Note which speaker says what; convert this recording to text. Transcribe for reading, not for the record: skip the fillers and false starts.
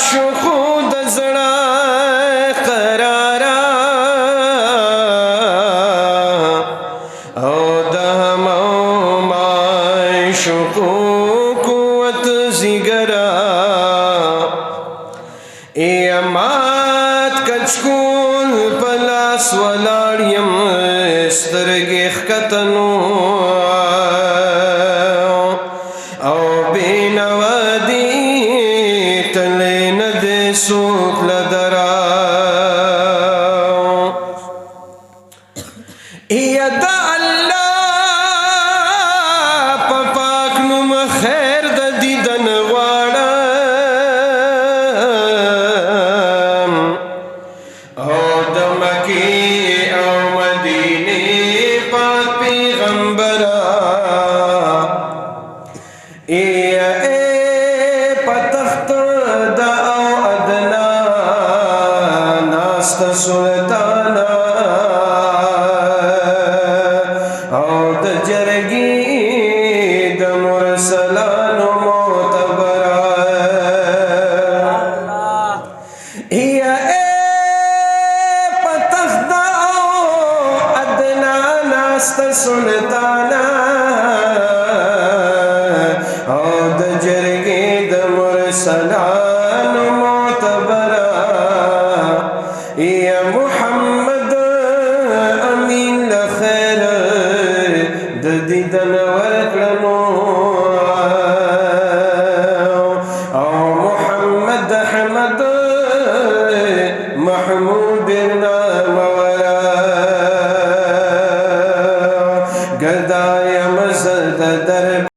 Speaker 1: شخود زړه قرارا او د ما شکو قوت زیګرا ایمات کچکول پلاس ولاړیم سترګې ښکتنو او بینوادی تلین دے سوک لدرا ایدا اللہ پا پاک نم خیر دا دیدن غوارم او دمکی او مدینی پاک پیغمبرا پتخت دا او ادنا ناست سلطانا او د جرگی د مرسلان معتبرا پتخت دا او ادنا ناست سلطانا سلام معتبرا یا محمد امین لخیر د دیدن ورکلنو او محمد احمد محمود نامورا گردایا مزد در